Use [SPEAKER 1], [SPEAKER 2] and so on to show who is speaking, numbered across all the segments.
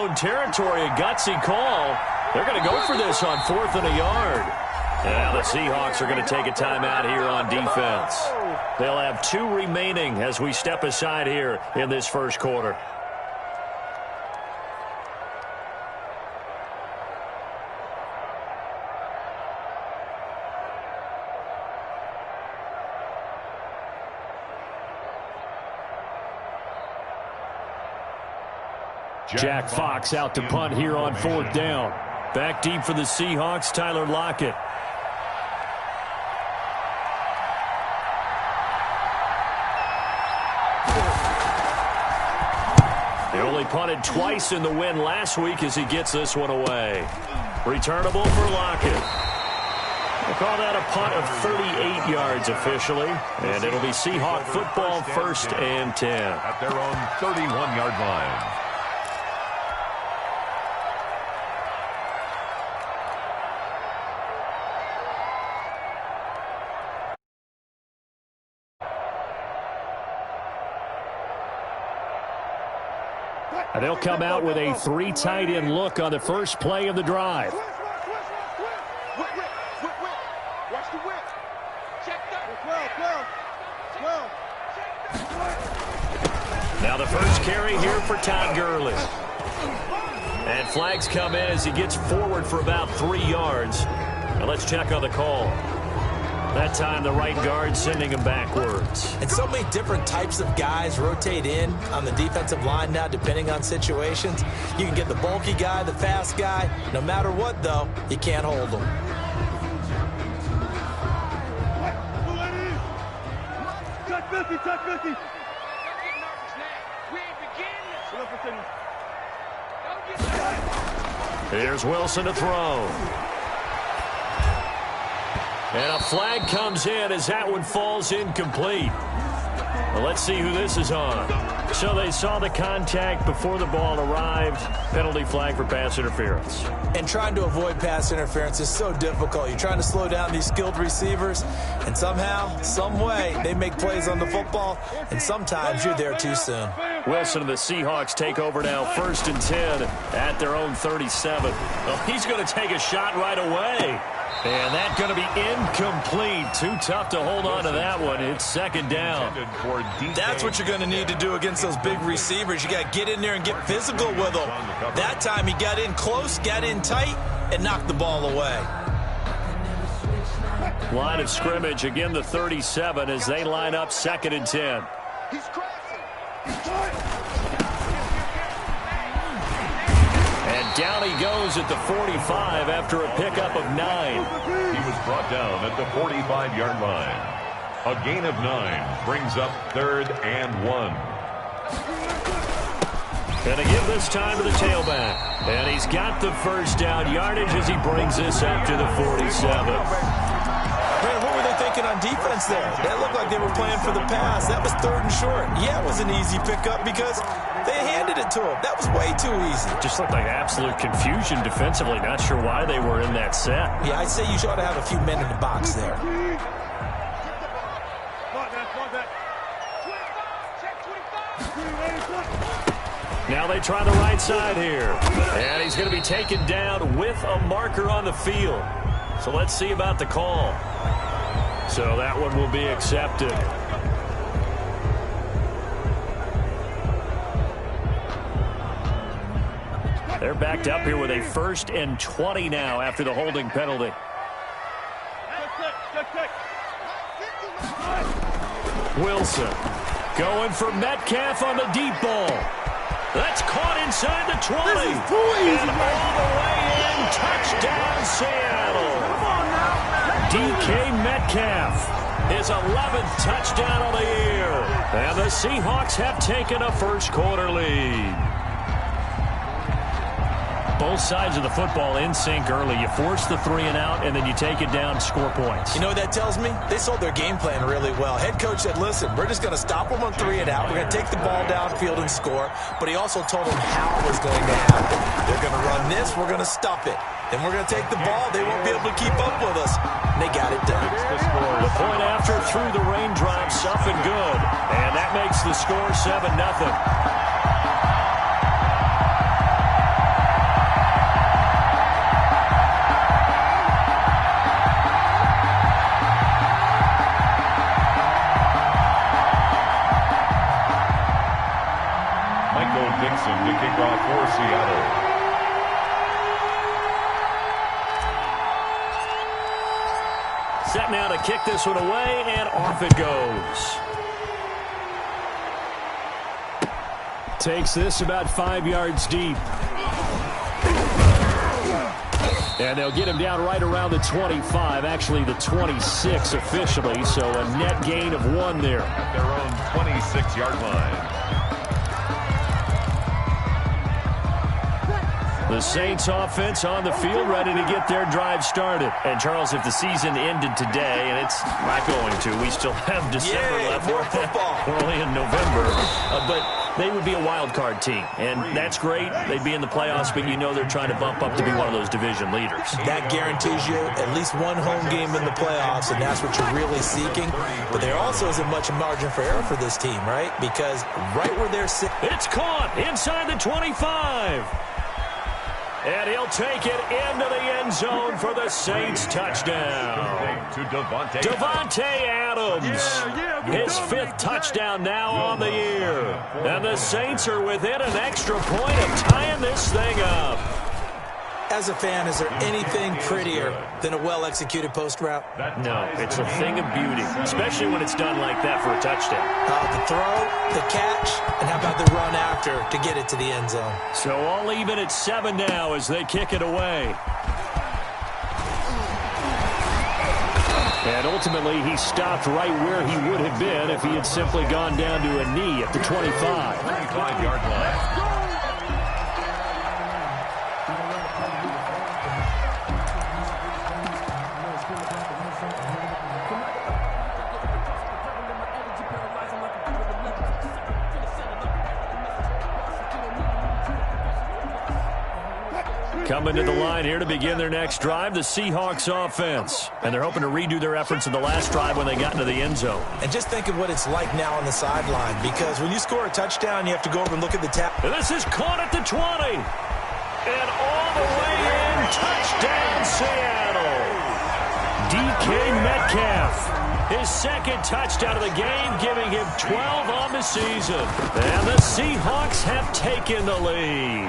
[SPEAKER 1] own territory, a gutsy call. They're going to go for this on 4th and a yard. Now the Seahawks are going to take a timeout here on defense. They'll have 2 remaining as we step aside here in this first quarter. Jack Fox out to punt here on 4th down. Back deep for the Seahawks, Tyler Lockett. They only punted twice in the win last week as he gets this one away. Returnable for Lockett. We'll call that a punt of 38 yards officially. And it'll be Seahawk football, 1st and 10.
[SPEAKER 2] At their own 31-yard line.
[SPEAKER 1] And they'll come out with a 3 tight end look on the first play of the drive. Now the first carry here for Todd Gurley. And flags come in as he gets forward for about 3 yards. Now let's check on the call. That time the right guard sending him backwards.
[SPEAKER 3] And so many different types of guys rotate in on the defensive line now depending on situations. You can get the bulky guy, the fast guy. No matter what, though, you can't hold them.
[SPEAKER 4] Touch 50.
[SPEAKER 1] Here's Wilson to throw. And a flag comes in as that one falls incomplete. Well, let's see who this is on. So they saw the contact before the ball arrived. Penalty flag for pass interference.
[SPEAKER 3] And trying to avoid pass interference is so difficult. You're trying to slow down these skilled receivers, and somehow, some way, they make plays on the football, and sometimes you're there too soon.
[SPEAKER 1] Wilson and the Seahawks take over now, 1st and 10 at their own 37. Well, he's going to take a shot right away. And that's going to be incomplete. Too tough to hold on to that one. It's 2nd down.
[SPEAKER 3] That's what you're going to need to do against those big receivers. You got to get in there and get physical with them. That time he got in close, got in tight, and knocked the ball away.
[SPEAKER 1] Line of scrimmage, again the 37 as they line up 2nd and 10. And down he goes at the 45 after a pickup of 9.
[SPEAKER 2] He was brought down at the 45-yard line. A gain of 9 brings up 3rd and 1.
[SPEAKER 1] And to give this time to the tailback. And he's got the first down yardage as he brings this up to the 47.
[SPEAKER 3] Man, what were they thinking on defense there? That looked like they were playing for the pass. That was 3rd and short. Yeah, it was an easy pickup because they handed it to him. That was way too easy.
[SPEAKER 1] Just looked like absolute confusion defensively. Not sure why they were in that set.
[SPEAKER 3] Yeah, I'd say you ought to have a few men in the box there.
[SPEAKER 1] Now they try the right side here. And he's going to be taken down with a marker on the field. So let's see about the call. So that one will be accepted. They're backed up here with a 1st and 20 now after the holding penalty. Wilson going for Metcalf on the deep ball. That's caught inside the 20. And all the way in. Touchdown, Seattle. DK Metcalf. His 11th touchdown of the year. And the Seahawks have taken a first quarter lead. Both sides of the football in sync early. You force the 3 and out, and then you take it down, score points.
[SPEAKER 3] You know what that tells me? They sold their game plan really well. Head coach said, listen, we're just going to stop them on 3 and out. We're going to take the ball downfield and score. But he also told them how it was going to happen. They're going to run this. We're going to stop it. Then we're going to take the ball. They won't be able to keep up with us. And they got it done.
[SPEAKER 1] The point after through the raindrops, up and good. And that makes the score 7-0.
[SPEAKER 2] for Seattle.
[SPEAKER 1] Set now to kick this one away, and off it goes. Takes this about 5 yards deep. And they'll get him down right around the 25, actually the 26 officially, so a net gain of 1 there.
[SPEAKER 2] At their own 26-yard line.
[SPEAKER 1] The Saints offense on the field, ready to get their drive started. And, Charles, if the season ended today, and it's not going to, we still have December left.
[SPEAKER 3] More football.
[SPEAKER 1] We're only in November. But they would be a wild card team, and that's great. They'd be in the playoffs, but you know they're trying to bump up to be one of those division leaders.
[SPEAKER 3] That guarantees you at least one home game in the playoffs, and that's what you're really seeking. But there also isn't much margin for error for this team, right? Because right where they're sitting.
[SPEAKER 1] It's caught inside the 25. And he'll take it into the end zone for the Saints touchdown.
[SPEAKER 2] To
[SPEAKER 1] Davante Adams. His 5th touchdown now on the year. And the Saints are within an extra point of tying this thing up.
[SPEAKER 3] As a fan, is there anything prettier than a well-executed post route?
[SPEAKER 1] No, it's a thing of beauty, especially when it's done like that for a touchdown.
[SPEAKER 3] The throw, the catch, and how about the run after to get it to the end zone?
[SPEAKER 1] So all even at 7 now as they kick it away. And ultimately, he stopped right where he would have been if he had simply gone down to a knee at the 25.
[SPEAKER 2] 25-yard line.
[SPEAKER 1] Coming to the line here to begin their next drive, the Seahawks offense. And they're hoping to redo their efforts in the last drive when they got into the end zone.
[SPEAKER 3] And just think of what it's like now on the sideline, because when you score a touchdown, you have to go over and look at the tap.
[SPEAKER 1] And this is caught at the 20. And all the way in, touchdown Seattle. DK Metcalf. His 2nd touchdown of the game, giving him 12 on the season. And the Seahawks have taken the lead.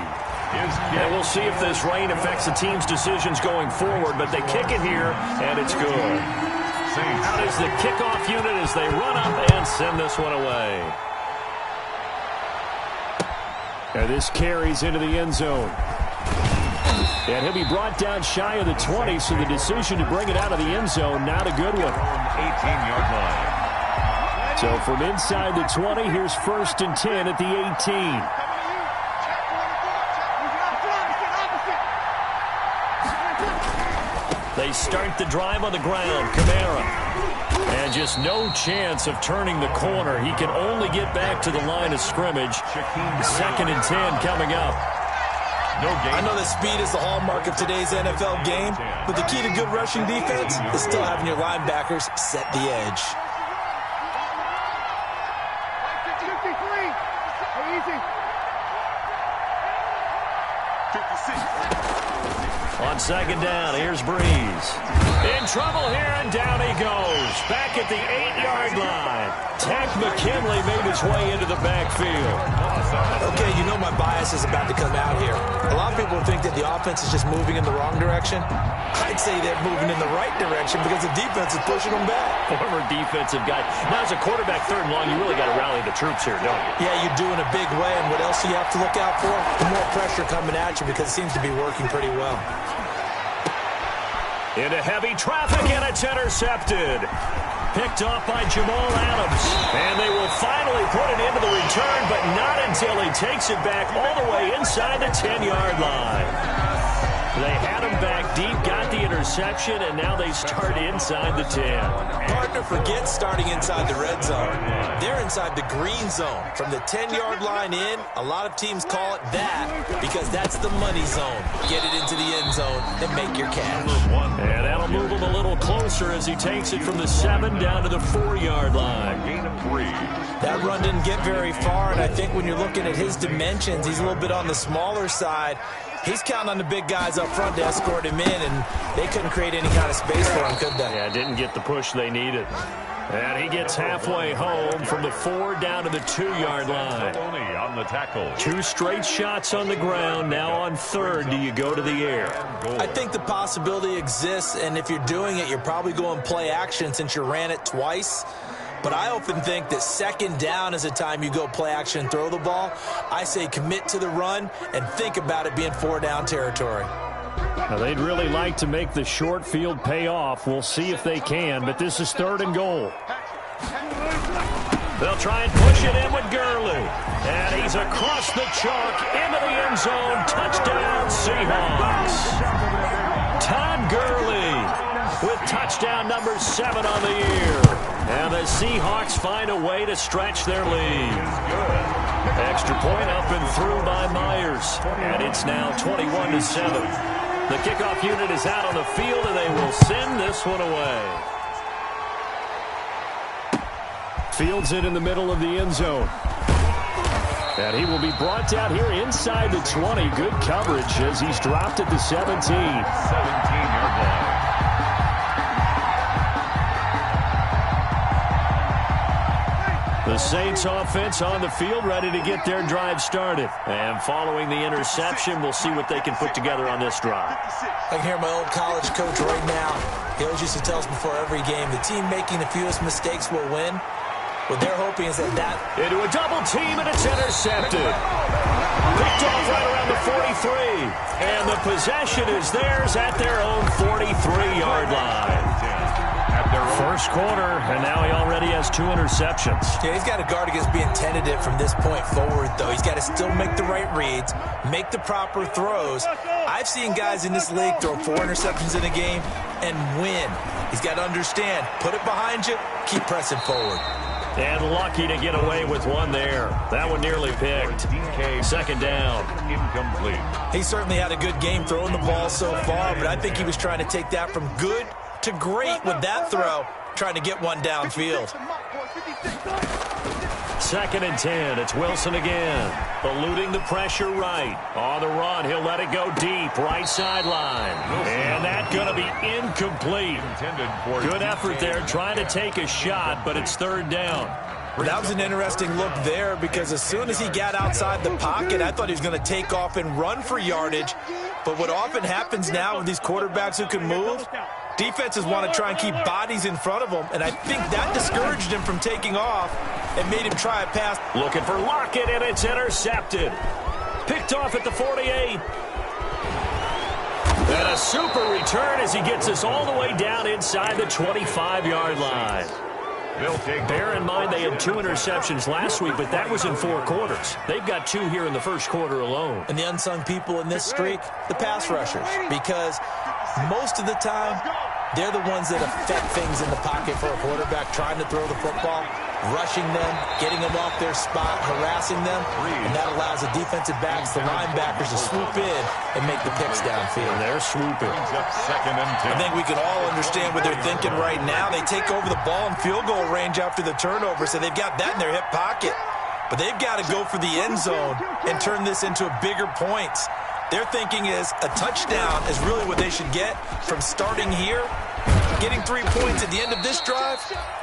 [SPEAKER 1] And we'll see if this rain affects the team's decisions going forward, but they kick it here, and it's good. Out is the kickoff unit as they run up and send this one away. And this carries into the end zone. And he'll be brought down shy of the 20, so the decision to bring it out of the end zone, not a good one.
[SPEAKER 2] 18-yard line.
[SPEAKER 1] So from inside the 20, here's 1st and 10 at the 18. They start the drive on the ground. Kamara. And just no chance of turning the corner. He can only get back to the line of scrimmage. 2nd and 10 coming up.
[SPEAKER 3] I know that speed is the hallmark of today's NFL game, but the key to good rushing defense is still having your linebackers set the edge.
[SPEAKER 1] On 2nd down, here's Breeze. In trouble here, and down he goes. Back at the 8-yard line. Takk McKinley made his way into the backfield.
[SPEAKER 3] Okay, you know my bias is about to come out here. A lot of people think that the offense is just moving in the wrong direction. I'd say they're moving in the right direction because the defense is pushing them back.
[SPEAKER 1] Former defensive guy. Now, as a quarterback 3rd and long, you really got to rally the troops here, don't you?
[SPEAKER 3] Yeah, you do in a big way, and what else do you have to look out for? The more pressure coming at you because it seems to be working pretty well.
[SPEAKER 1] Into heavy traffic, and it's intercepted. Picked off by Jamal Adams. And they will finally put it into the return, but not until he takes it back all the way inside the 10-yard line. They had him back deep, got the interception, and now they start inside the 10.
[SPEAKER 3] Partner forgets starting inside the red zone. They're inside the green zone. From the 10-yard line in, a lot of teams call it that because that's the money zone. Get it into the end zone and make your cash.
[SPEAKER 1] And that'll move him a little closer as he takes it from the 7 down to the 4-yard line.
[SPEAKER 2] Gain of 3.
[SPEAKER 3] That run didn't get very far, and I think when you're looking at his dimensions, he's a little bit on the smaller side. He's counting on the big guys up front to escort him in, and they couldn't create any kind of space for him, could they?
[SPEAKER 1] Yeah, didn't get the push they needed. And he gets halfway home from the 4 down to the 2-yard line.
[SPEAKER 2] On the tackle.
[SPEAKER 1] 2 straight shots on the ground. Now on 3rd, do you go to the air?
[SPEAKER 3] I think the possibility exists, and if you're doing it, you're probably going play action since you ran it twice. But I often think that 2nd down is a time you go play action and throw the ball. I say commit to the run and think about it being 4-down territory.
[SPEAKER 1] Now, they'd really like to make the short field pay off. We'll see if they can, but this is 3rd and goal. They'll try and push it in with Gurley. And he's across the chalk into the end zone. Touchdown, Seahawks. Todd Gurley with touchdown number 7 on the year. And the Seahawks find a way to stretch their lead. Extra point up and through by Myers. And it's now 21-7. The kickoff unit is out on the field, and they will send this one away. Fields it in the middle of the end zone. And he will be brought down here inside the 20. Good coverage as he's dropped at the 17.
[SPEAKER 2] 17-yard line.
[SPEAKER 1] The Saints offense on the field, ready to get their drive started. And following the interception, we'll see what they can put together on this drive.
[SPEAKER 3] I can hear my old college coach right now. He always used to tell us before every game, the team making the fewest mistakes will win. What they're hoping is that
[SPEAKER 1] into a double team, and it's intercepted. Picked off right around the 43. And the possession is theirs at their own 43-yard line. First quarter, and now he already has 2 interceptions.
[SPEAKER 3] Yeah, he's got to guard against being tentative from this point forward, though. He's got to still make the right reads, make the proper throws. I've seen guys in this league throw 4 interceptions in a game and win. He's got to understand, put it behind you, keep pressing forward.
[SPEAKER 1] And lucky to get away with one there. That one nearly picked. 2nd down.
[SPEAKER 2] Incomplete.
[SPEAKER 3] He certainly had a good game throwing the ball so far, but I think he was trying to take that from good to great with that throw, trying to get one downfield.
[SPEAKER 1] 2nd and 10. It's Wilson again. Eluding the pressure right. On the run, he'll let it go deep. Right sideline. And that's going to be incomplete. Good effort there, trying to take a shot, but it's 3rd down.
[SPEAKER 3] That was an interesting look there because as soon as he got outside the pocket, I thought he was going to take off and run for yardage. But what often happens now with these quarterbacks who can move, defenses want to try and keep bodies in front of them, and I think that discouraged him from taking off and made him try a pass.
[SPEAKER 1] Looking for Lockett, and it's intercepted. Picked off at the 48. And a super return as he gets us all the way down inside the 25-yard line. Bear in mind they had 2 interceptions last week, but that was in 4 quarters. They've got 2 here in the first quarter alone.
[SPEAKER 3] And the unsung people in this streak, the pass rushers, because most of the time, they're the ones that affect things in the pocket for a quarterback, trying to throw the football, rushing them, getting them off their spot, harassing them, and that allows the defensive backs, the linebackers, to swoop in and make the picks downfield.
[SPEAKER 1] And they're swooping.
[SPEAKER 3] I think we can all understand what they're thinking right now. They take over the ball in field goal range after the turnover, so they've got that in their hip pocket. But they've got to go for the end zone and turn this into bigger points. Their thinking is a touchdown is really what they should get from starting here. Getting 3 points at the end of this drive,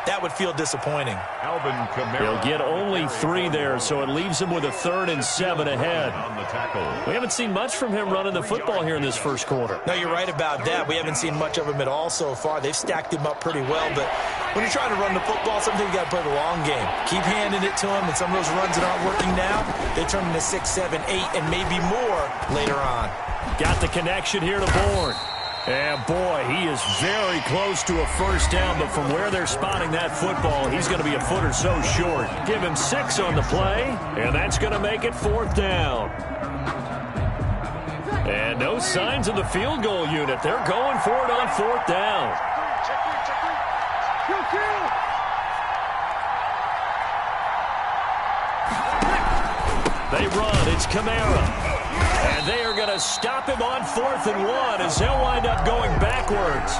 [SPEAKER 3] that would feel disappointing.
[SPEAKER 1] They'll get only 3 there, so it leaves them with a 3rd and 7 ahead. We haven't seen much from him running the football here in this first quarter.
[SPEAKER 3] No, you're right about that. We haven't seen much of him at all so far. They've stacked him up pretty well, but when you're trying to run the football, sometimes you got to play the long game. Keep handing it to him, and some of those runs that aren't working now, they turn into 6, 7, 8, and maybe more later on. Got the connection here to Bourne.
[SPEAKER 1] And boy, he is very close to a first down, but from where they're spotting that football, he's going to be a foot or so short. Give him 6 on the play, and that's going to make it 4th down. And no signs of the field goal unit. They're going for it on 4th down. They run. It's Kamara. And they are going to stop him on 4th and 1 as they'll wind up going backwards.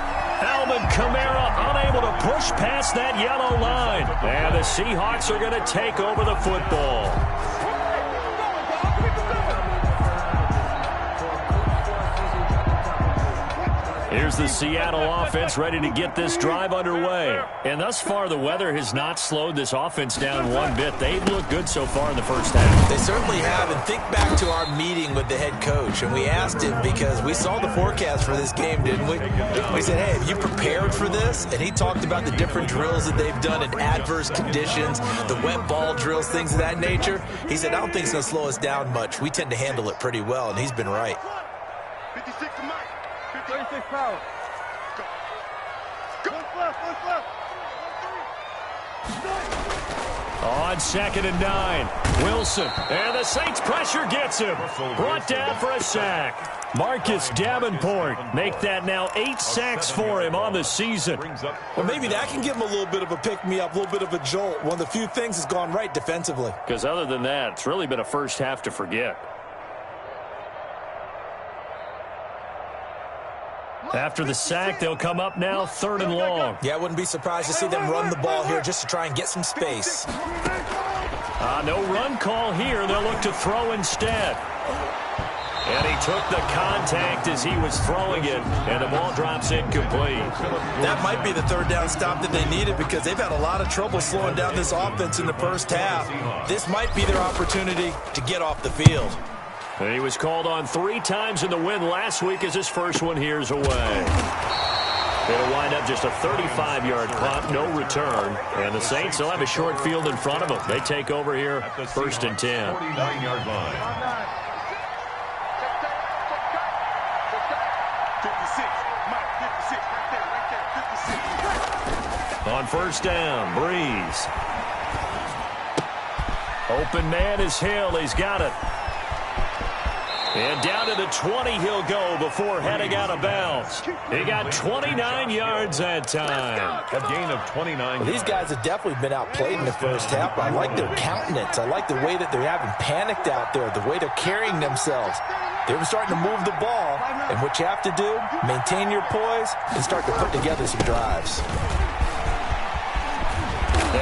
[SPEAKER 1] Alvin Kamara unable to push past that yellow line. And the Seahawks are going to take over the football. Here's the Seattle offense ready to get this drive underway. And thus far, the weather has not slowed this offense down one bit. They've looked good so far in the first half.
[SPEAKER 3] They certainly have. And think back to our meeting with the head coach. And we asked him, because we saw the forecast for this game, didn't we? We said, hey, have you prepared for this? And he talked about the different drills that they've done in adverse conditions, the wet ball drills, things of that nature. He said, I don't think it's going to slow us down much. We tend to handle it pretty well, and he's been right.
[SPEAKER 4] 56 to Mike. 36 power. Go. What's left?
[SPEAKER 1] On 2nd and 9, Wilson. And the Saints pressure gets him. Brought down for a sack. Marcus Davenport make that now 8 sacks for him on the season.
[SPEAKER 3] Well, maybe that can give him a little bit of a pick-me-up, a little bit of a jolt. One of the few things that's gone right defensively.
[SPEAKER 1] Because other than that, it's really been a first half to forget. After the sack, they'll come up now 3rd and long.
[SPEAKER 3] Yeah, I wouldn't be surprised to see them run the ball here just to try and get some space.
[SPEAKER 1] No run call here. They'll look to throw instead. And he took the contact as he was throwing it, and the ball drops incomplete.
[SPEAKER 3] That might be the 3rd down stop that they needed, because they've had a lot of trouble slowing down this offense in the first half. This might be their opportunity to get off the field.
[SPEAKER 1] And he was called on 3 times in the win last week as his first one here's away. It'll wind up just a 35-yard punt, no return. And the Saints will have a short field in front of them. They take over here, 1st and 10.
[SPEAKER 2] 49-yard line.
[SPEAKER 4] 56. Mike, 56. Right there. 56.
[SPEAKER 1] On 1st down, Breeze. Open man is Hill. He's got it. And down to the 20 he'll go before heading out of bounds. He got 29 yards that time.
[SPEAKER 2] A gain of 29.
[SPEAKER 3] Well, these guys have definitely been outplayed in the first half. I like their countenance. I like the way that they're having panicked out there, the way they're carrying themselves. They're starting to move the ball, and what you have to do, maintain your poise and start to put together some drives.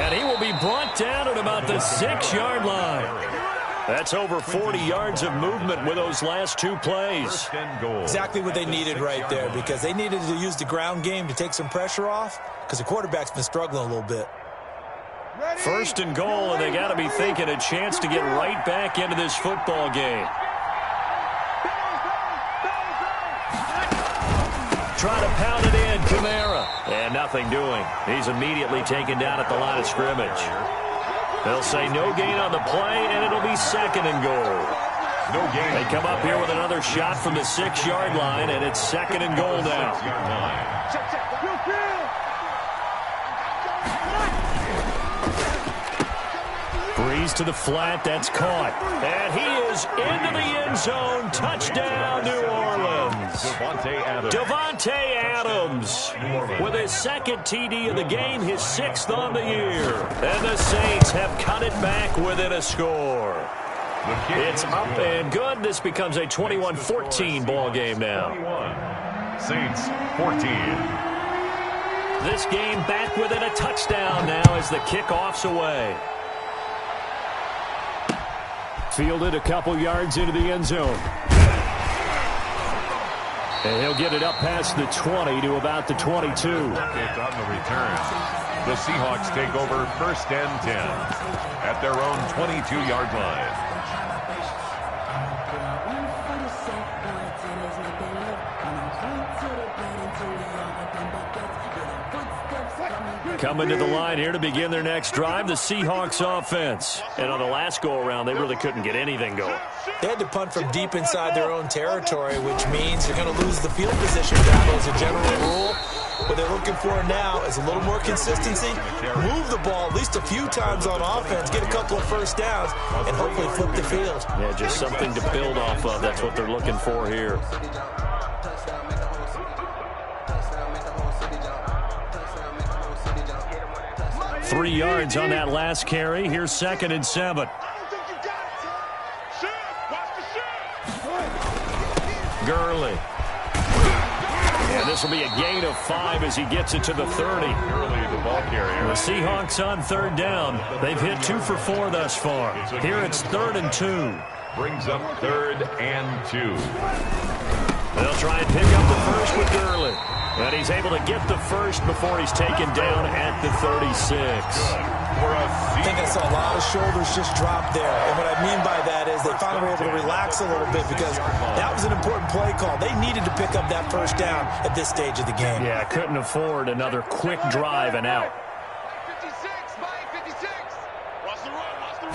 [SPEAKER 1] And he will be brought down at about the 6-yard line. That's over 40 yards of movement with those last 2 plays.
[SPEAKER 3] Exactly what they needed right there, because they needed to use the ground game to take some pressure off, because the quarterback's been struggling a little bit.
[SPEAKER 1] 1st and goal, and they got to be thinking a chance to get right back into this football game. Try to pound it in, Kamara. And nothing doing. He's immediately taken down at the line of scrimmage. They'll say no gain on the play, and it'll be 2nd and goal.
[SPEAKER 2] No gain.
[SPEAKER 1] They come up here with another shot from the 6-yard line, and it's 2nd and goal now. Breeze to the flat. That's caught. And he is into the end zone. Touchdown, New Orleans. Devontae Adams with his 2nd TD of the game, his 6th on the year. And the Saints have cut it back within a score. It's up and good. This becomes a 21-14 ball game now.
[SPEAKER 2] 21. Saints 14.
[SPEAKER 1] This game back within a touchdown now as the kickoff's away. Fielded a couple yards into the end zone. And he'll get it up past the 20 to about the 22.
[SPEAKER 2] On the return, the Seahawks take over 1st and 10 at their own 22-yard line.
[SPEAKER 1] Coming to the line here to begin their next drive, the Seahawks offense. And on the last go-around, they really couldn't get anything going.
[SPEAKER 3] They had to punt from deep inside their own territory, which means they're going to lose the field position battle as a general rule. What they're looking for now is a little more consistency, move the ball at least a few times on offense, get a couple of 1st downs, and hopefully flip the field.
[SPEAKER 1] Yeah, just something to build off of. That's what they're looking for here. Three yards on that last carry. Here's 2nd and 7. Gurley. And this will be a gain of 5 as he gets it to the 30.
[SPEAKER 2] Gurley, the ball carrier.
[SPEAKER 1] The Seahawks on 3rd down. They've hit 2 for 4 thus far. Here it's 3rd and 2.
[SPEAKER 2] Brings up 3rd and 2.
[SPEAKER 1] They'll try and pick up the first with Gurley. And he's able to get the first before he's taken down at the 36.
[SPEAKER 3] I think I saw a lot of shoulders just drop there. And what I mean by that is they finally were able to relax a little bit because that was an important play call. They needed to pick up that first down at this stage of the game.
[SPEAKER 1] Yeah, couldn't afford another quick drive and out.
[SPEAKER 4] 56, Mike, 56. Watch the run, watch the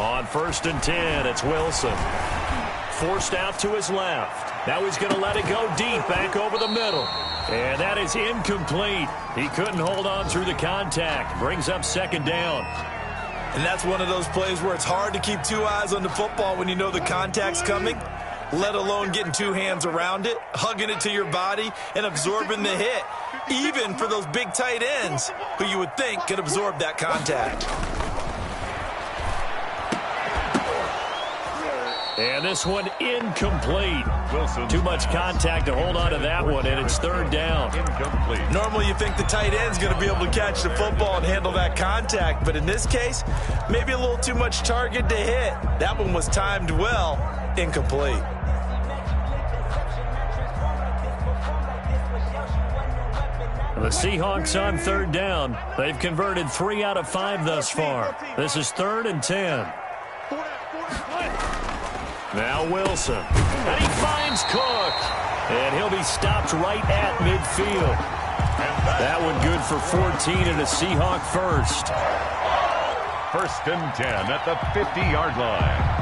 [SPEAKER 4] run.
[SPEAKER 1] On 1st and 10, it's Wilson. Forced out to his left. Now he's going to let it go deep back over the middle. And that is incomplete. He couldn't hold on through the contact. Brings up 2nd down.
[SPEAKER 3] And that's one of those plays where it's hard to keep two eyes on the football when you know the contact's coming, let alone getting two hands around it, hugging it to your body, and absorbing the hit, even for those big tight ends who you would think could absorb that contact.
[SPEAKER 1] And this one incomplete. Too much contact to hold on to that one, and it's 3rd down.
[SPEAKER 3] Normally you think the tight end's going to be able to catch the football and handle that contact, but in this case, maybe a little too much target to hit. That one was timed well, incomplete.
[SPEAKER 1] The Seahawks on 3rd down. They've converted 3 out of 5 thus far. This is 3rd and 10. Now Wilson. And he finds Cook. And he'll be stopped right at midfield. That one good for 14 and a Seahawk first.
[SPEAKER 2] 1st and 10 at the 50-yard line.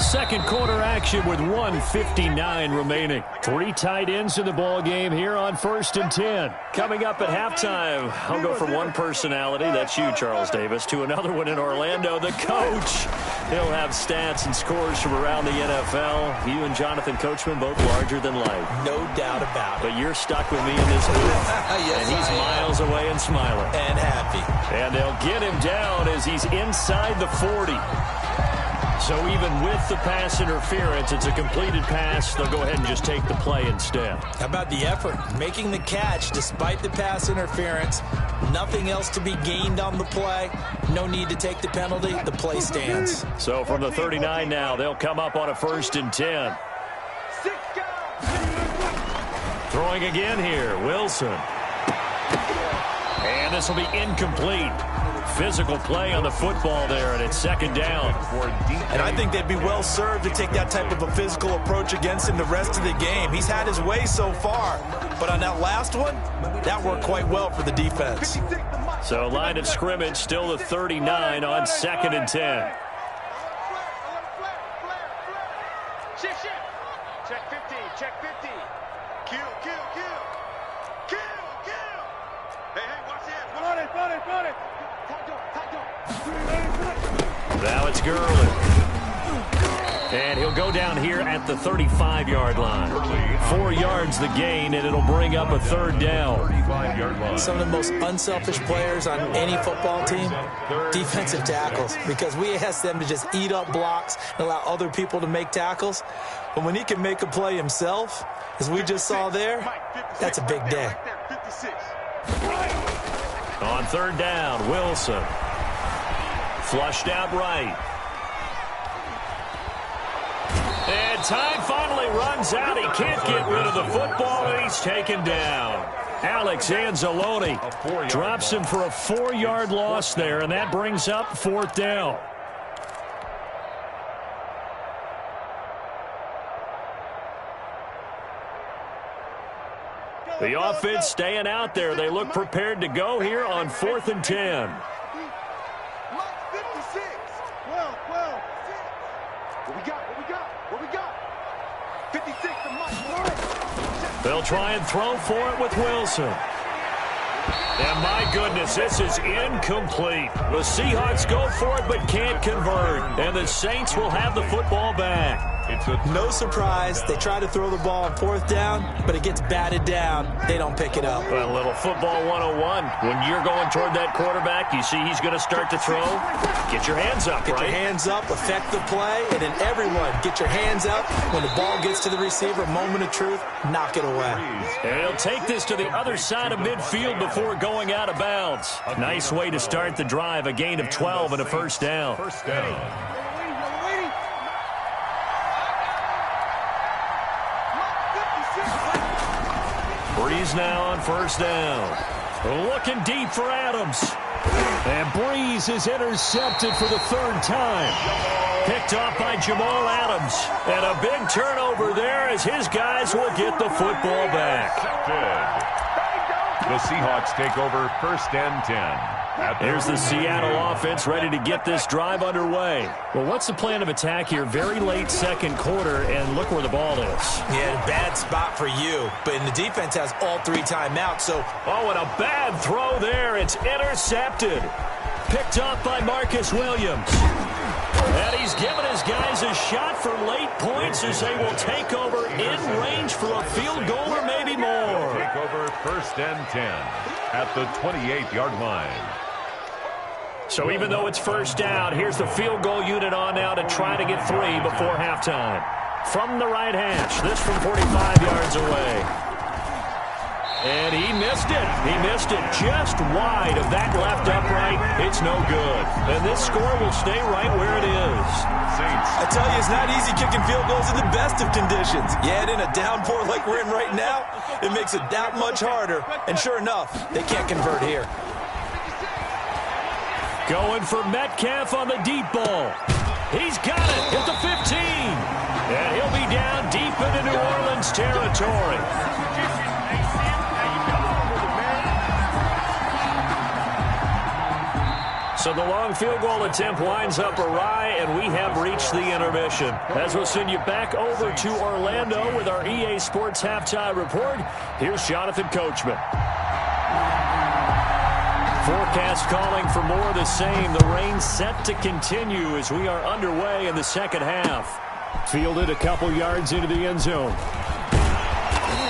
[SPEAKER 1] Second quarter action with 1:59 remaining. 3 tight ends in the ball game here on 1st and 10. Coming up at halftime, I'll go from one personality, that's you, Charles Davis, to another one in Orlando, the coach. He'll have stats and scores from around the NFL. You and Jonathan Coachman both larger than life.
[SPEAKER 3] No doubt about it.
[SPEAKER 1] But you're stuck with me in this booth.
[SPEAKER 3] Yes,
[SPEAKER 1] and he's miles away and smiling.
[SPEAKER 3] And happy.
[SPEAKER 1] And they'll get him down as he's inside the 40. So even with the pass interference, it's a completed pass. They'll go ahead and just take the play instead.
[SPEAKER 3] How about the effort? Making the catch despite the pass interference. Nothing else to be gained on the play. No need to take the penalty. The play stands.
[SPEAKER 1] So from the 39 now, they'll come up on a 1st and 10. Throwing again here, Wilson. And this will be incomplete. Physical play on the football there, and it's 2nd down.
[SPEAKER 3] And I think they'd be well served to take that type of a physical approach against him the rest of the game. He's had his way so far, but on that last one, that worked quite well for the defense.
[SPEAKER 1] So line of scrimmage still the 39 on 2nd and 10.
[SPEAKER 4] Check 50, check 50. Kill. Hey, watch this. Run it.
[SPEAKER 1] Now it's Gurley. And he'll go down here at the 35-yard line. 4 yards the gain, and it'll bring up a 3rd down.
[SPEAKER 3] Some of the most unselfish players on any football team, defensive tackles, because we ask them to just eat up blocks and allow other people to make tackles. But when he can make a play himself, as we just saw there, that's a big day.
[SPEAKER 1] On 3rd down, Wilson. Flushed out right. And time finally runs out. He can't get rid of the football, and he's taken down. Alex Anzalone drops him for a 4-yard loss there, and that brings up 4th down. The offense staying out there. They look prepared to go here on 4th and 10. They'll try and throw for it with Wilson. And my goodness, this is incomplete. The Seahawks go for it but can't convert. And the Saints will have the football back.
[SPEAKER 3] No surprise. They try to throw the ball on 4th down, but it gets batted down. They don't pick it up.
[SPEAKER 1] Well, a little football 101. When you're going toward that quarterback, you see he's going to start to throw. Get your hands up,
[SPEAKER 3] Get your hands up, affect the play, and then everyone get your hands up. When the ball gets to the receiver, moment of truth, knock it away.
[SPEAKER 1] And he'll take this to the other side of midfield before going out of bounds. Nice way to start the drive, a gain of 12 and a 1st down. Breeze now on first down. Looking deep for Adams. And Breeze is intercepted for the third time. Picked off by Jamal Adams. And a big turnover there as his guys will get the football back.
[SPEAKER 2] The Seahawks take over first and 10.
[SPEAKER 1] Here's the Seattle offense ready to get this drive underway. Well, what's the plan of attack here? Very late second quarter, and look where the ball is.
[SPEAKER 3] Yeah, bad spot for you. But the defense has all 3 timeouts, so...
[SPEAKER 1] Oh, and a bad throw there. It's intercepted. Picked off by Marcus Williams. And he's given his guys a shot for late points as they will take over in range for a field goal or maybe more.
[SPEAKER 2] Take over first and 10 at the 28-yard line.
[SPEAKER 1] So even though it's first down, here's the field goal unit on now to try to get 3 before halftime. From the right hash, this from 45 yards away. And he missed it. He missed it just wide of that left upright. It's no good. And this score will stay right where it is.
[SPEAKER 3] I tell you, it's not easy kicking field goals in the best of conditions. Yet in a downpour like we're in right now, it makes it that much harder. And sure enough, they can't convert here.
[SPEAKER 1] Going for Metcalf on the deep ball. He's got it at the 15. And he'll be down deep into New Orleans territory. So the long field goal attempt winds up awry, and we have reached the intermission. As we'll send you back over to Orlando with our EA Sports Halftime Report, here's Jonathan Coachman. Forecast calling for more of the same. The rain set to continue as we are underway in the second half. Fielded a couple yards into the end zone.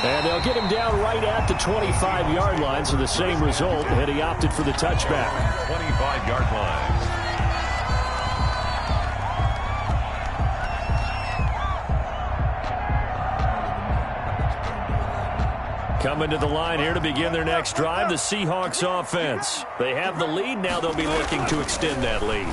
[SPEAKER 1] And they'll get him down right at the 25-yard line, so the same result, and he opted for the touchback.
[SPEAKER 2] 25-yard line.
[SPEAKER 1] Coming to the line here to begin their next drive, the Seahawks offense. They have the lead. Now they'll be looking to extend that lead.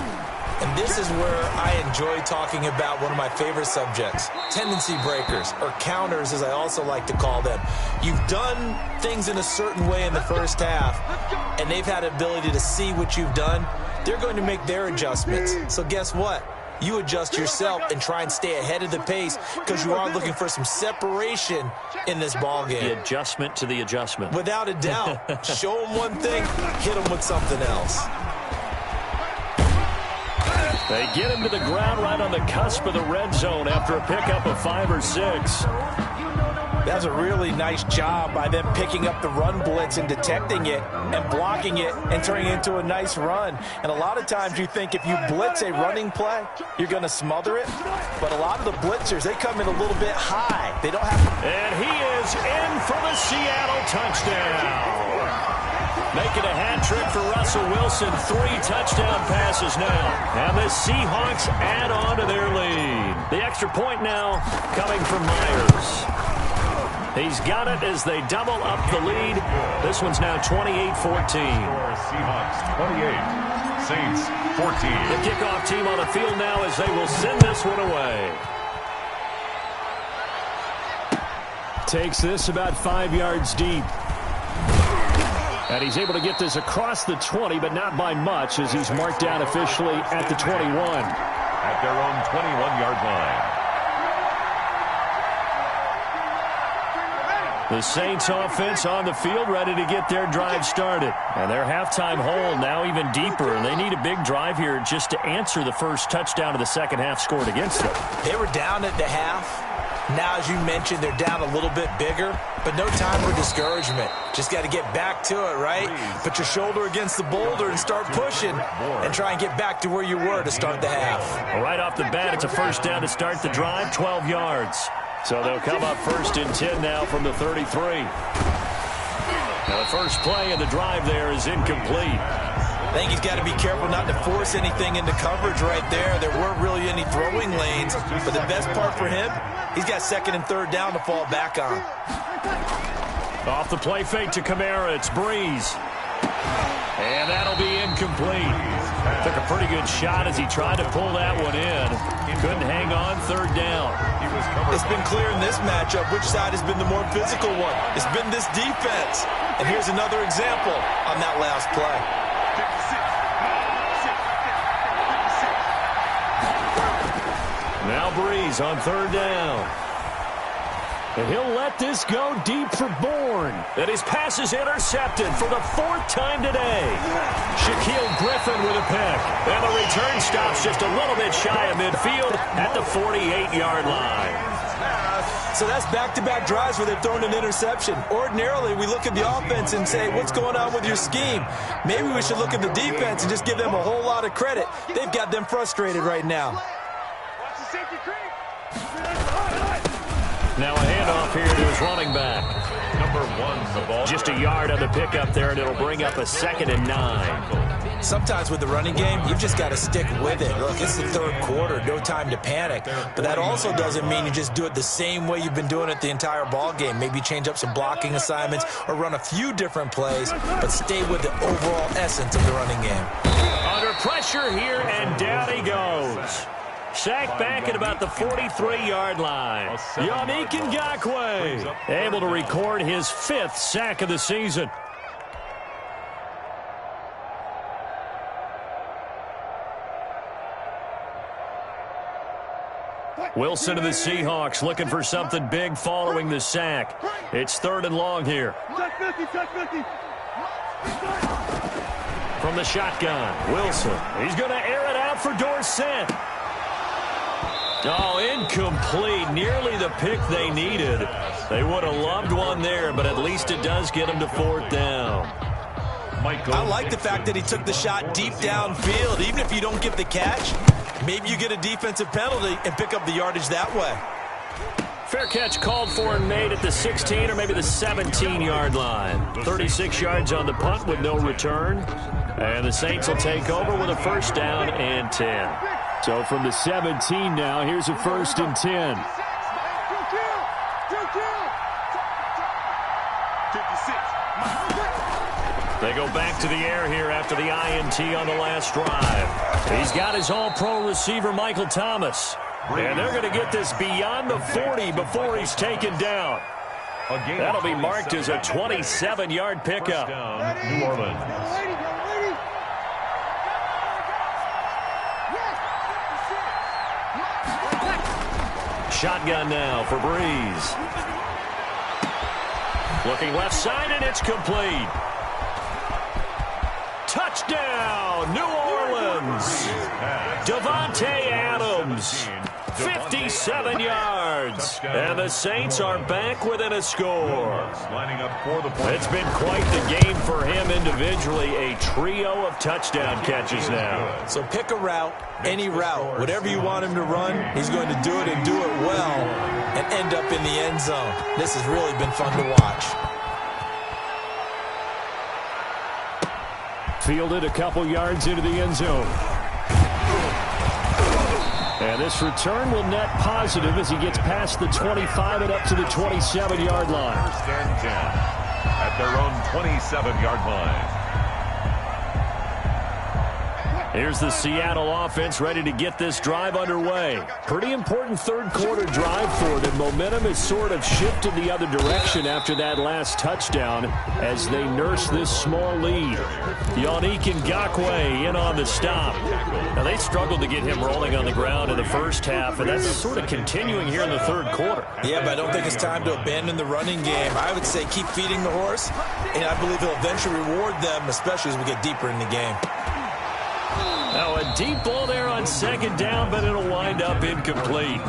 [SPEAKER 3] And this is where I enjoy talking about one of my favorite subjects, tendency breakers, or counters as I also like to call them. You've done things in a certain way in the first half, and they've had the ability to see what you've done. They're going to make their adjustments. So guess what? You adjust yourself and try and stay ahead of the pace because you are looking for some separation in this ball game.
[SPEAKER 1] The adjustment to the adjustment.
[SPEAKER 3] Without a doubt. Show them one thing, hit them with something else.
[SPEAKER 1] They get him to the ground right on the cusp of the red zone after a pickup of 5 or 6.
[SPEAKER 3] That's a really nice job by them picking up the run blitz and detecting it and blocking it and turning it into a nice run. And a lot of times you think if you blitz a running play, you're going to smother it. But a lot of the blitzers, they come in a little bit high. They don't have...
[SPEAKER 1] And he is in for the Seattle touchdown. Making a hat trick for Russell Wilson. 3 touchdown passes now. And the Seahawks add on to their lead. The extra point now coming from Myers. He's got it as they double up the lead. This one's now 28-14.
[SPEAKER 2] Seahawks 28, Saints 14.
[SPEAKER 1] The kickoff team on the field now as they will send this one away. Takes this about 5 yards deep. And he's able to get this across the 20, but not by much as he's marked down officially at the 21.
[SPEAKER 2] At their own 21-yard line.
[SPEAKER 1] The Saints offense on the field ready to get their drive started. And their halftime hole now even deeper. And they need a big drive here just to answer the first touchdown of the second half scored against them.
[SPEAKER 3] They were down at the half. Now, as you mentioned, they're down a little bit bigger, but no time for discouragement. Just got to get back to it, right? Put your shoulder against the boulder and start pushing and try and get back to where you were to start the half.
[SPEAKER 1] Right off the bat, it's a first down to start the drive, 12 yards. So they'll come up first and 10 now from the 33. Now the first play of the drive there is incomplete.
[SPEAKER 3] I think he's got to be careful not to force anything into coverage right there. There weren't really any throwing lanes, but the best part for him, he's got second and third down to fall back on.
[SPEAKER 1] Off the play fake to Kamara, it's Breeze. And that'll be incomplete. Took a pretty good shot as he tried to pull that one in. Couldn't hang on, third down.
[SPEAKER 3] It's been clear in this matchup which side has been the more physical one. It's been this defense. And here's another example on that last play.
[SPEAKER 1] Now Breeze on third down. And he'll let this go deep for Bourne. And his pass is intercepted for the fourth time today. Shaquille Griffin with a pick. And the return stops just a little bit shy of midfield at the 48-yard line.
[SPEAKER 3] So that's back-to-back drives where they've thrown an interception. Ordinarily, we look at the offense and say, what's going on with your scheme? Maybe we should look at the defense and just give them a whole lot of credit. They've got them frustrated right now.
[SPEAKER 1] Now a handoff here to his running back.
[SPEAKER 2] Number 1, the ball.
[SPEAKER 1] Just a yard on the pickup there, and it'll bring up a 2nd and 9.
[SPEAKER 3] Sometimes with the running game, you've just got to stick with it. Look, it's the third quarter, no time to panic. But that also doesn't mean you just do it the same way you've been doing it the entire ball game. Maybe change up some blocking assignments or run a few different plays, but stay with the overall essence of the running game.
[SPEAKER 1] Under pressure here, and down he goes. Sacked back at about the 43-yard line. Yannick Ngakoue able to record his 5th sack of the season. Wilson of the Seahawks looking for something big following the sack. It's 3rd and long here. From the shotgun, Wilson. He's going to air it out for Dorsett. Oh, incomplete. Nearly the pick they needed. They would have loved one there, but at least it does get them to 4th down.
[SPEAKER 3] I like the fact that he took the shot deep downfield. Even if you don't get the catch, maybe you get a defensive penalty and pick up the yardage that way.
[SPEAKER 1] Fair catch called for and made at the 16 or maybe the 17-yard line. 36 yards on the punt with no return. And the Saints will take over with a 1st down and 10. So from the 17 now, here's a 1st and 10. They go back to the air here after the INT on the last drive. He's got his all-pro receiver, Michael Thomas. And they're going to get this beyond the 40 before he's taken down. That'll be marked as a 27-yard pickup.
[SPEAKER 2] New Orleans.
[SPEAKER 1] Shotgun now for Breeze. Looking left side, and it's complete. Touchdown, New Orleans. Davante Adams, 57 yards. And the Saints are back within a score. It's been quite the game for him individually. A trio of touchdown catches now.
[SPEAKER 3] So pick a route, any route. Whatever you want him to run, he's going to do it and do it well and end up in the end zone. This has really been fun to watch.
[SPEAKER 1] Fielded a couple yards into the end zone. And this return will net positive as he gets past the 25 and up to the 27-yard line.
[SPEAKER 2] 1st and 10 at their own 27-yard line.
[SPEAKER 1] Here's the Seattle offense ready to get this drive underway. Pretty important third quarter drive for them. Momentum has sort of shifted the other direction after that last touchdown as they nurse this small lead. Yannick Ngakoue in on the stop. Now they struggled to get him rolling on the ground in the first half, and that's sort of continuing here in the third quarter.
[SPEAKER 3] Yeah, but I don't think it's time to abandon the running game. I would say keep feeding the horse, and I believe he'll eventually reward them, especially as we get deeper in the game.
[SPEAKER 1] Now a deep ball there on 2nd down, but it'll wind up incomplete.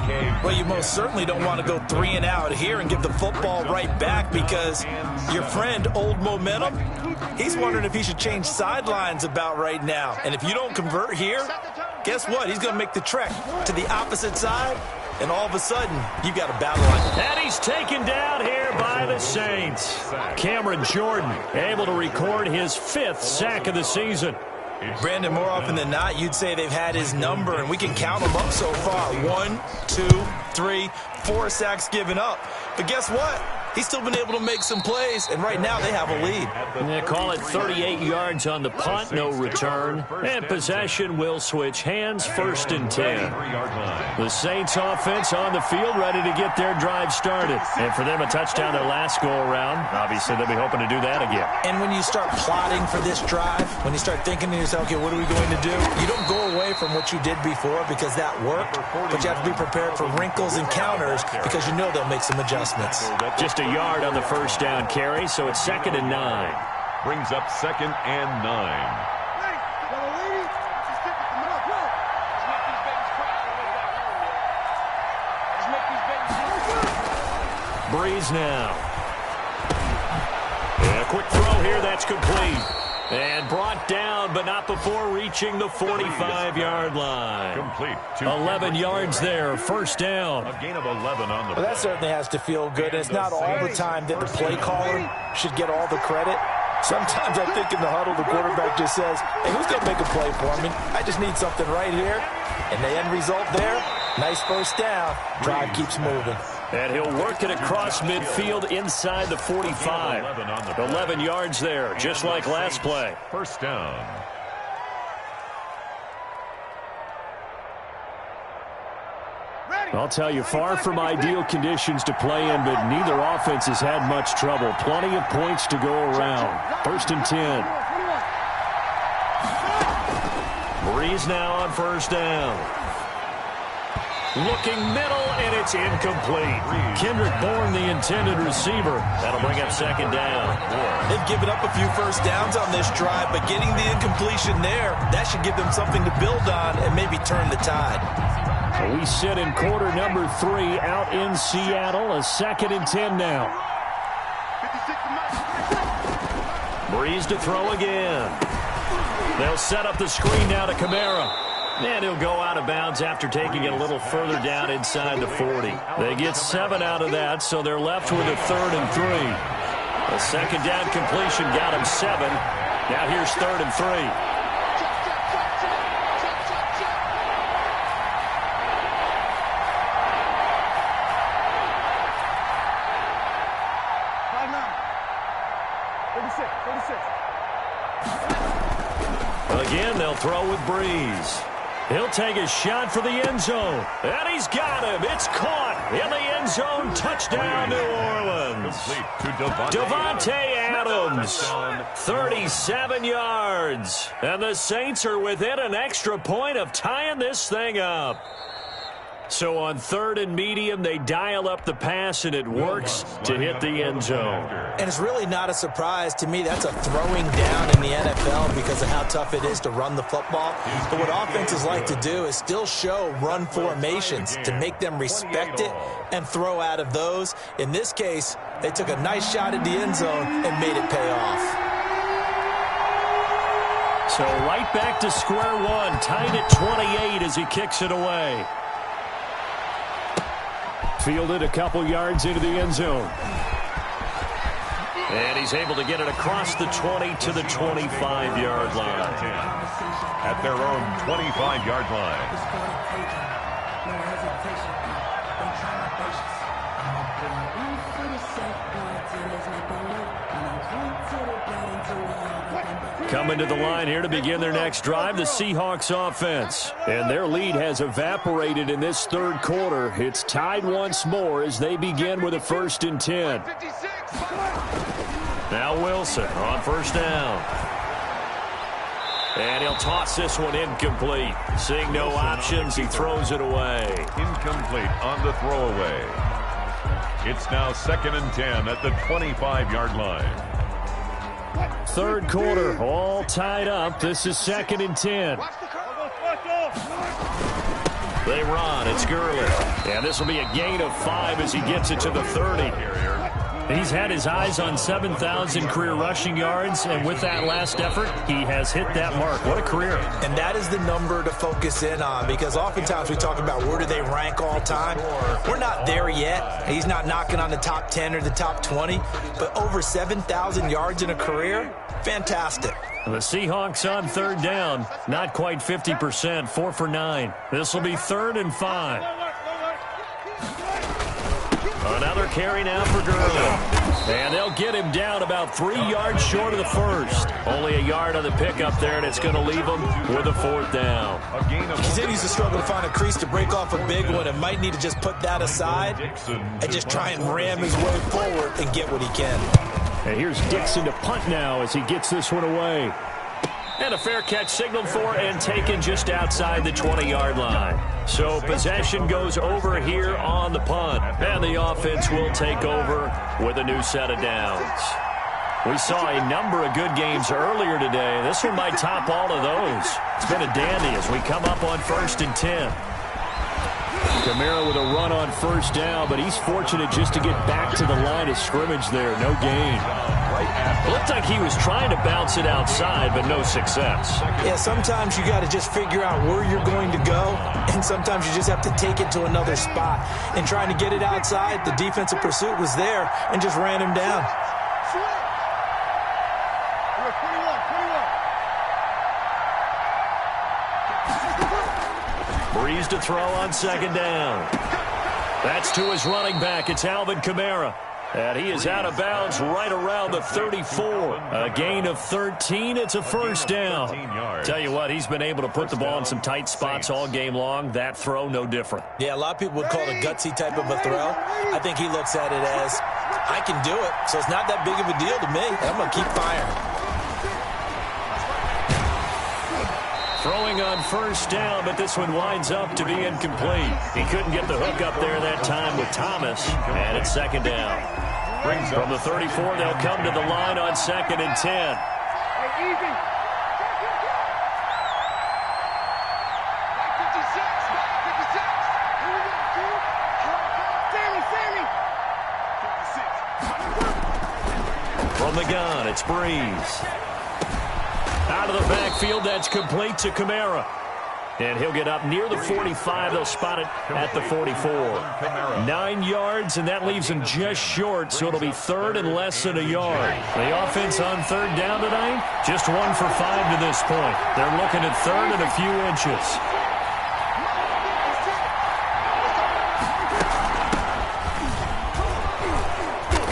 [SPEAKER 3] Well, you most certainly don't want to go 3 and out here and give the football right back because your friend, Old Momentum, he's wondering if he should change sidelines about right now. And if you don't convert here, guess what? He's going to make the trek to the opposite side, and all of a sudden, you've got a battle line.
[SPEAKER 1] And he's taken down here by the Saints. Cameron Jordan able to record his 5th sack of the season.
[SPEAKER 3] Brandon, more often than not, you'd say they've had his number, and we can count them up so far. 1, 2, 3, 4 sacks given up. But guess what? he's still been able to make some plays, and right now they have a lead.
[SPEAKER 1] They call it 38 yards on the punt, no return. And possession will switch hands, 1st and 10. The Saints offense on the field, ready to get their drive started. And for them, a touchdown their last go-around. Obviously, they'll be hoping to do that again.
[SPEAKER 3] And when you start plotting for this drive, when you start thinking to yourself, okay, what are we going to do? You don't go away from what you did before because that worked, but you have to be prepared for wrinkles and counters because you know they'll make some adjustments.
[SPEAKER 1] Just a yard on the 1st down carry, so it's 2nd and 9.
[SPEAKER 2] Brings up 2nd and 9.
[SPEAKER 1] Breeze now. And a quick throw here, that's complete. And brought down, but not before reaching the 45-yard line.
[SPEAKER 2] Complete.
[SPEAKER 1] 11 yards there, 1st down.
[SPEAKER 2] A gain of 11 on the
[SPEAKER 3] Well, that certainly has to feel good. And it's not all the time that the play caller should get all the credit. Sometimes I think in the huddle, the quarterback just says, hey, who's going to make a play for me? I just need something right here. And the end result there, nice 1st down. Drive keeps moving.
[SPEAKER 1] And he'll work it across midfield inside the 45. 11 yards there, just like last play.
[SPEAKER 2] 1st down.
[SPEAKER 1] I'll tell you, far from ideal conditions to play in, but neither offense has had much trouble. Plenty of points to go around. 1st and 10. Breeze now on 1st down. Looking middle, and it's incomplete. Kendrick Bourne, the intended receiver. That'll bring up 2nd down.
[SPEAKER 3] They've given up a few 1st downs on this drive, but getting the incompletion there, that should give them something to build on and maybe turn the tide.
[SPEAKER 1] We sit in quarter number 3 out in Seattle. A 2nd and 10 now. Breeze to throw again. They'll set up the screen now to Kamara. And he'll go out of bounds after taking it a little further down inside the 40. They get 7 out of that, so they're left with a 3rd and 3. A 2nd down completion got him 7. Now here's 3rd and 3. Again, they'll throw with Breeze. He'll take a shot for the end zone. And he's got him. It's caught in the end zone. Touchdown, New Orleans. Devontae Adams, 37 yards. And the Saints are within an extra point of tying this thing up. So on 3rd and medium, they dial up the pass, and it works to hit the end zone.
[SPEAKER 3] And it's really not a surprise to me. That's a throwing down in the NFL because of how tough it is to run the football. But what offenses like to do is still show run formations to make them respect it and throw out of those. In this case, they took a nice shot at the end zone and made it pay off.
[SPEAKER 1] So right back to square one, tied at 28 as he kicks it away. Fielded a couple yards into the end zone. And he's able to get it across the 20 to the 25-yard line.
[SPEAKER 2] At their own 25-yard line.
[SPEAKER 1] Coming to the line here to begin their next drive, the Seahawks offense. And their lead has evaporated in this 3rd quarter. It's tied once more as they begin with a 1st and 10. Now Wilson on 1st down. And he'll toss this one incomplete. Seeing no options, he throws it away.
[SPEAKER 2] Incomplete on the throwaway. It's now 2nd and 10 at the 25-yard line.
[SPEAKER 1] 3rd quarter, all tied up. This is 2nd and 10. They run. It's Gurley. And this will be a gain of 5 as he gets it to the 30. He's had his eyes on 7,000 career rushing yards, and with that last effort, he has hit that mark. What a career.
[SPEAKER 3] And that is the number to focus in on, because oftentimes we talk about where do they rank all time. We're not there yet. He's not knocking on the top 10 or the top 20, but over 7,000 yards in a career, fantastic.
[SPEAKER 1] The Seahawks on 3rd down, not quite 50%, 4 for 9. This will be 3rd and 5. Another carry now for Gurley. And they'll get him down about 3 yards short of the first. Only a yard on the pickup there, and it's going to leave him with a 4th down.
[SPEAKER 3] He continues to struggle to find a crease to break off a big one and might need to just put that aside and just try and ram his way forward and get what he can.
[SPEAKER 1] And here's Dixon to punt now as he gets this one away. And a fair catch signaled for and taken just outside the 20-yard line. So possession goes over here on the punt. And the offense will take over with a new set of downs. We saw a number of good games earlier today. This one might top all of those. It's been a dandy as we come up on 1st and 10. Kamara with a run on 1st down, but he's fortunate just to get back to the line of scrimmage there. No gain. Looked like he was trying to bounce it outside, but no success.
[SPEAKER 3] Yeah, sometimes you got to just figure out where you're going to go, and sometimes you just have to take it to another spot. And trying to get it outside, the defensive pursuit was there and just ran him down.
[SPEAKER 1] Breeze to throw on 2nd down. That's to his running back. It's Alvin Kamara. And he is out of bounds right around the 34. A gain of 13. It's a 1st down. Tell you what, he's been able to put the ball in some tight spots all game long. That throw, no different.
[SPEAKER 3] Yeah, a lot of people would call it a gutsy type of a throw. I think he looks at it as, I can do it, so it's not that big of a deal to me. I'm going to keep firing.
[SPEAKER 1] Throwing on 1st down, but this one winds up to be incomplete. He couldn't get the hook up there that time with Thomas, and it's 2nd down. From the 34, they'll come to the line on 2nd and 10. From the gun, it's Breeze. Out of the backfield, that's complete to Kamara. And he'll get up near the 45. They'll spot it at the 44. 9 yards, and that leaves him just short, so it'll be 3rd and less than a yard. The offense on 3rd down tonight, just 1 for 5 to this point. They're looking at 3rd and a few inches.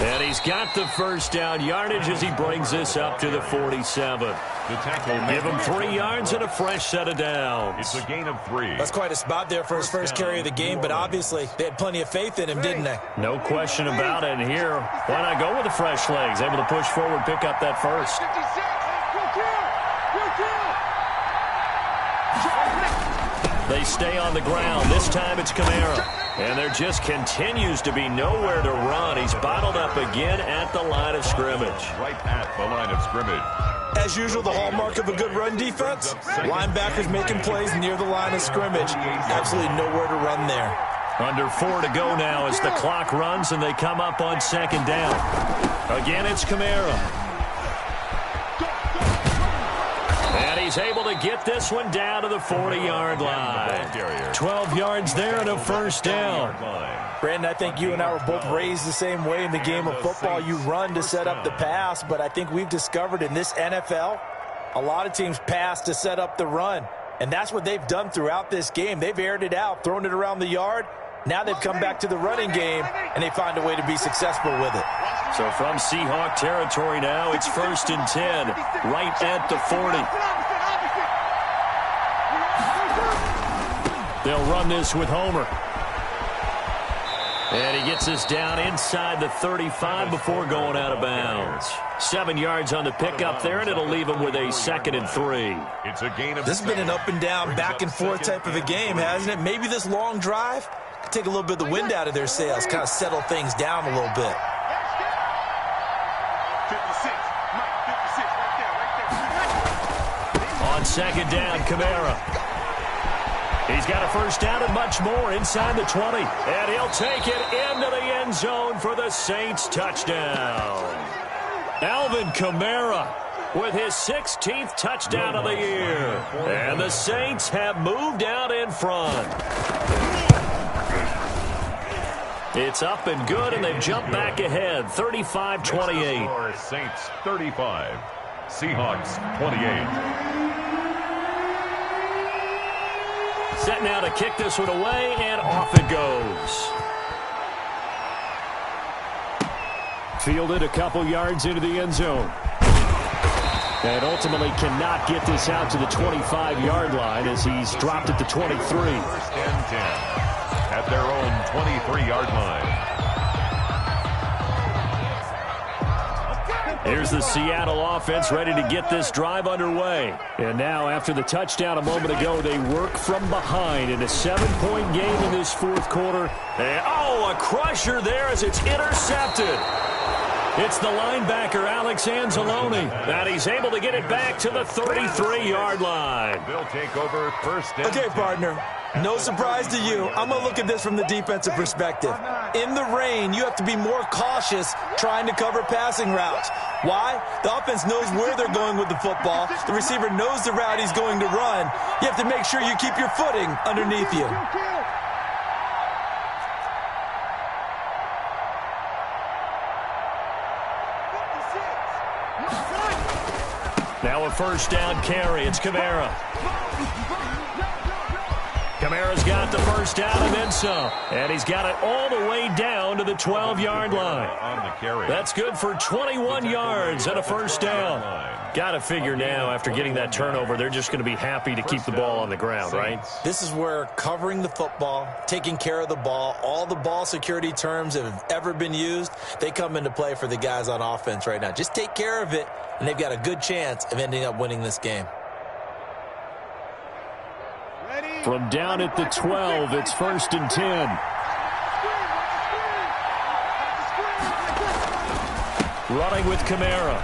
[SPEAKER 1] And he's got the 1st down yardage as he brings this up to the 47. Give him 3 yards and a fresh set of downs.
[SPEAKER 2] It's a gain of 3.
[SPEAKER 3] That's quite a spot there for his first carry of the game, but obviously they had plenty of faith in him, didn't they?
[SPEAKER 1] No question about it. And here, why not go with the fresh legs? Able to push forward, pick up that 1st. They stay on the ground. This time it's Kamara. And there just continues to be nowhere to run. He's bottled up again at the line of scrimmage.
[SPEAKER 2] Right at the line of scrimmage.
[SPEAKER 3] As usual, the hallmark of a good run defense, linebackers making plays near the line of scrimmage. Absolutely nowhere to run there.
[SPEAKER 1] Under 4 to go now as the clock runs and they come up on 2nd down. Again, it's Kamara. And he's able to get this one down to the 40-yard line. 12 yards there and a 1st down.
[SPEAKER 3] Brandon, I think you and I were both raised the same way in the game of football. You run to set up the pass, but I think we've discovered in this NFL, a lot of teams pass to set up the run. And that's what they've done throughout this game. They've aired it out, thrown it around the yard. Now they've come back to the running game, and they find a way to be successful with it.
[SPEAKER 1] So from Seahawk territory now, it's 1st and 10, right at the 40. They'll run this with Homer. And he gets us down inside the 35 before going out of bounds. 7 yards on the pickup there, and it'll leave him with a 2nd and 3.
[SPEAKER 2] It's a gain of
[SPEAKER 3] This has been an up and down, back and forth type of a game, hasn't it? Maybe this long drive could take a little bit of the wind out of their sails, kind of settle things down a little bit.
[SPEAKER 4] 56, right there.
[SPEAKER 1] On 2nd down, Kamara. He's got a 1st down and much more inside the 20. And he'll take it into the end zone for the Saints touchdown. Alvin Kamara with his 16th touchdown of the year. And the Saints have moved out in front. It's up and good, and they've jumped back ahead, 35-28.
[SPEAKER 2] Saints 35, Seahawks 28.
[SPEAKER 1] Set now to kick this one away, and off it goes. Fielded a couple yards into the end zone. And ultimately cannot get this out to the 25-yard line as he's dropped at the 23.
[SPEAKER 2] First and 10 at their own 23-yard line.
[SPEAKER 1] Here's the Seattle offense ready to get this drive underway. And now, after the touchdown a moment ago, they work from behind in a 7-point game in this fourth quarter. And, oh, a crusher there as it's intercepted. It's the linebacker, Alex Anzalone, and he's able to get it back to the 33-yard line.
[SPEAKER 2] They'll take over first and 10.
[SPEAKER 3] Okay, partner. No surprise to you. I'm going to look at this from the defensive perspective. In the rain, you have to be more cautious trying to cover passing routes. Why? The offense knows where they're going with the football. The receiver knows the route he's going to run. You have to make sure you keep your footing underneath you.
[SPEAKER 1] Now a first down carry. It's Kamara. Kamara's got the first down and then some. And he's got it all the way down to the 12-yard line.
[SPEAKER 2] On the carry.
[SPEAKER 1] That's good for 21 yards and a first down. Got to figure now, after getting that turnover, they're just going to be happy to keep the ball on the ground, right?
[SPEAKER 3] This is where covering the football, taking care of the ball, all the ball security terms that have ever been used, they come into play for the guys on offense right now. Just take care of it, and they've got a good chance of ending up winning this game.
[SPEAKER 1] From down at the 12, it's first and 10. Running with Kamara.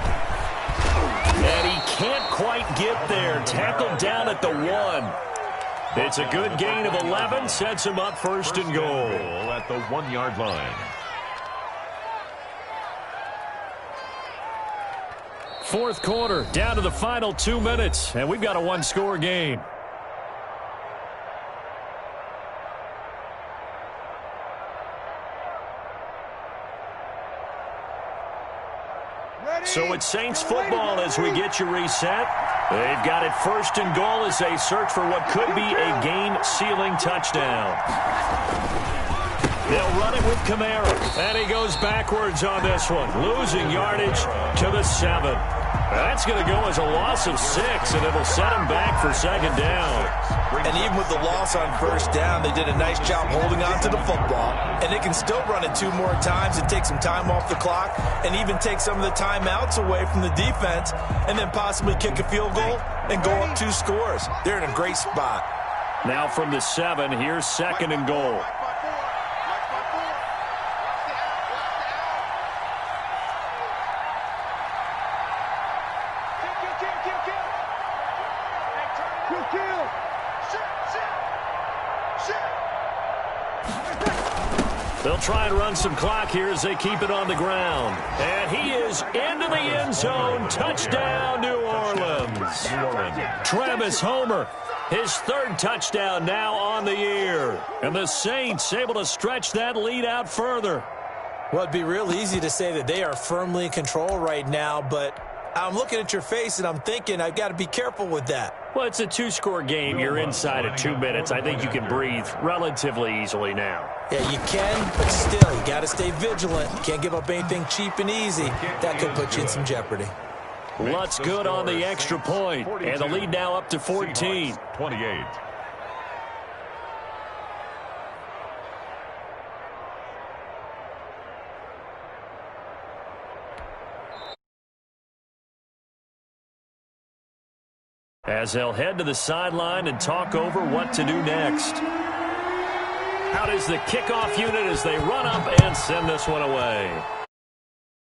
[SPEAKER 1] And he can't quite get there. Tackled down at the 1. It's a good gain of 11. Sets him up first and goal.
[SPEAKER 2] At the 1-yard line.
[SPEAKER 1] Fourth quarter, down to the final 2 minutes. And we've got a one-score game. So it's Saints football as we get you reset. They've got it first and goal as they search for what could be a game-sealing touchdown. They'll run it with Kamara, and he goes backwards on this one, losing yardage to the 7. That's going to go as a loss of 6, and it'll set him back for second down.
[SPEAKER 3] And even with the loss on first down, they did a nice job holding on to the football. And they can still run it 2 more times and take some time off the clock and even take some of the timeouts away from the defense and then possibly kick a field goal and go up 2 scores. They're in a great spot.
[SPEAKER 1] Now from the 7, here's second and goal. They'll try and run some clock here as they keep it on the ground. And he is into the end zone. Touchdown, New Orleans. Travis Homer, his 3rd touchdown now on the year. And the Saints able to stretch that lead out further.
[SPEAKER 3] Well, it'd be real easy to say that they are firmly in control right now, but I'm looking at your face and I'm thinking I've got to be careful with that.
[SPEAKER 1] Well, it's a 2-score game. You're inside of 2 minutes. I think you can breathe relatively easily now.
[SPEAKER 3] Yeah, you can, but still, you got to stay vigilant. You can't give up anything cheap and easy. That could put you in some jeopardy.
[SPEAKER 1] Lutz good on the extra point, and the lead now up to 14.
[SPEAKER 2] 28.
[SPEAKER 1] As they'll head to the sideline and talk over what to do next. Out is the kickoff unit as they run up and send this one away.